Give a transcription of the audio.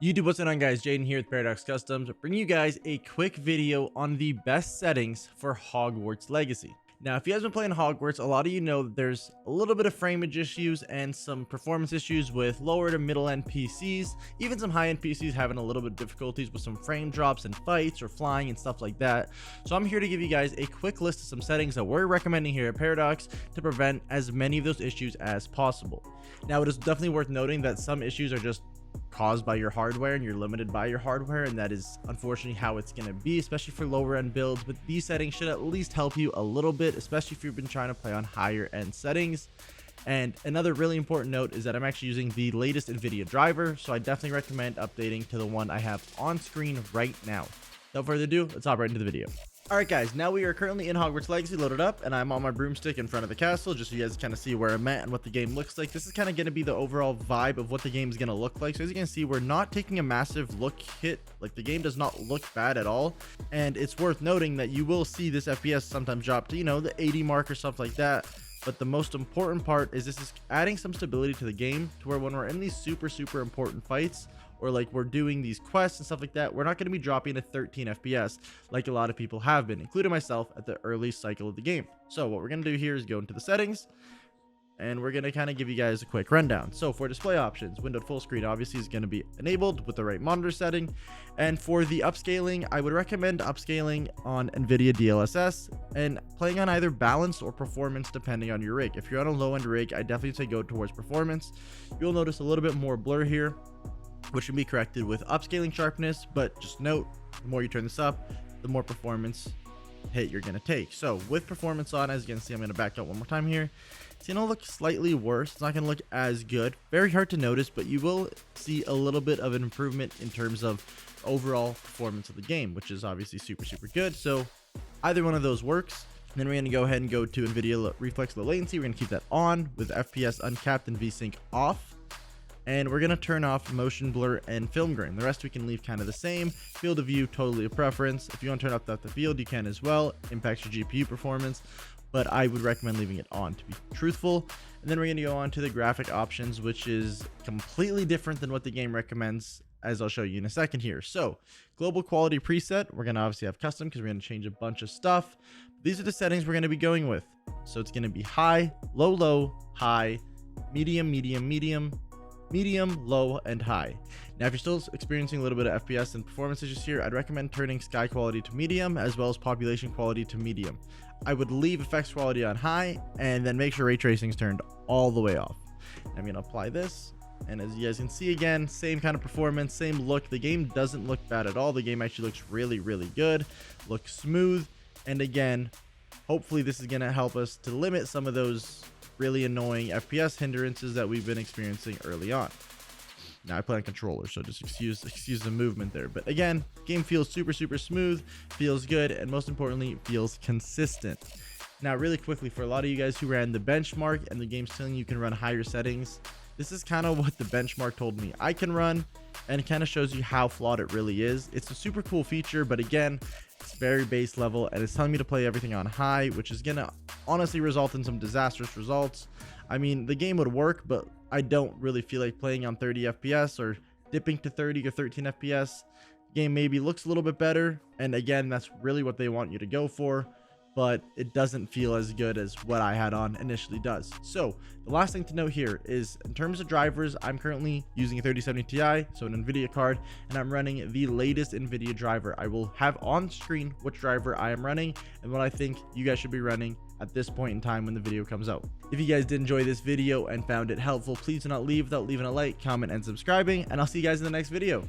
YouTube, what's going on, guys? Jaden here with Paradox Customs, bringing you guys a quick video on the best settings for Hogwarts Legacy. Now, if you guys been playing Hogwarts, a lot of you know that there's a little bit of frameage issues and some performance issues with lower to middle end PCs. Even some high end PCs having a little bit of difficulties with some frame drops and fights or flying and stuff like that. So I'm here to give you guys a quick list of some settings that we're recommending here at Paradox to prevent as many of those issues as possible. Now, it is definitely worth noting that some issues are just caused by your hardware and you're limited by your hardware, and that is unfortunately how it's going to be, especially for lower end builds. But these settings should at least help you a little bit, especially if you've been trying to play on higher end settings. And another really important note is that I'm actually using the latest NVIDIA driver, so I definitely recommend updating to the one I have on screen right now. Without further ado, let's hop right into the video. Alright guys, now we are currently in Hogwarts Legacy loaded up, and I'm on my broomstick in front of the castle just so you guys kind of see where I'm at and what the game looks like. This is kind of going to be the overall vibe of what the game is going to look like. So as you can see, we're not taking a massive look hit. Like, the game does not look bad at all, and it's worth noting that you will see this FPS sometimes drop to, you know, the 80 mark or stuff like that. But the most important part is this is adding some stability to the game to where when we're in these super important fights, or like we're doing these quests and stuff like that, we're not going to be dropping to 13 FPS like a lot of people have been, including myself, at the early cycle of the game. So what we're going to do here is go into the settings, and we're going to kind of give you guys a quick rundown. So for display options, windowed full screen obviously is going to be enabled with the right monitor setting. And for the upscaling, I would recommend upscaling on NVIDIA DLSS and playing on either balanced or performance depending on your rig. If you're on a low end rig, I definitely say go towards performance. You'll notice a little bit more blur here, which can be corrected with upscaling sharpness, but just note, the more you turn this up, the more performance hit you're going to take. So with performance on, as you can see, I'm going to back up one more time here. It's going to look slightly worse. It's not going to look as good. Very hard to notice, but you will see a little bit of an improvement in terms of overall performance of the game, which is obviously super good. So either one of those works. Then we're going to go ahead and go to NVIDIA Reflex Low Latency. We're going to keep that on with FPS uncapped and VSync off. And we're going to turn off motion blur and film grain. The rest we can leave kind of the same. Field of view, totally a preference. If you want to turn off the field, you can as well. Impacts your GPU performance, but I would recommend leaving it on to be truthful. And then we're going to go on to the graphic options, which is completely different than what the game recommends, as I'll show you in a second here. So global quality preset, we're going to obviously have custom because we're going to change a bunch of stuff. These are the settings we're going to be going with. So it's going to be high, low, high, medium, low, and high. Now, if you're still experiencing a little bit of FPS and performance issues here, I'd recommend turning sky quality to medium as well as population quality to medium. I would leave effects quality on high and then make sure ray tracing is turned all the way off. I'm going to apply this, and as you guys can see, again, same kind of performance, same look. The game doesn't look bad at all. The game actually looks really good, looks smooth, and again, hopefully this is going to help us to limit some of those really annoying FPS hindrances that we've been experiencing early on. Now I play on controller, so just excuse the movement there. But again, game feels super smooth, feels good, and most importantly, feels consistent. Now really quickly, for a lot of you guys who ran the benchmark and the game's telling you can run higher settings, this is kind of what the benchmark told me I can run, and it kind of shows you how flawed it really is. It's a super cool feature, but again, it's very base level, and it's telling me to play everything on high, which is gonna honestly result in some disastrous results. I mean, the game would work, but I don't really feel like playing on 30 FPS or dipping to 30 or 13 FPS. Game maybe looks a little bit better, and again, that's really what they want you to go for, but it doesn't feel as good as what I had on initially does. So the last thing to note here is, in terms of drivers, I'm currently using a 3070 Ti, so an NVIDIA card, and I'm running the latest NVIDIA driver. I will have on screen which driver I am running and what I think you guys should be running at this point in time when the video comes out. If you guys did enjoy this video and found it helpful, please do not leave without leaving a like, comment, and subscribing, and I'll see you guys in the next video.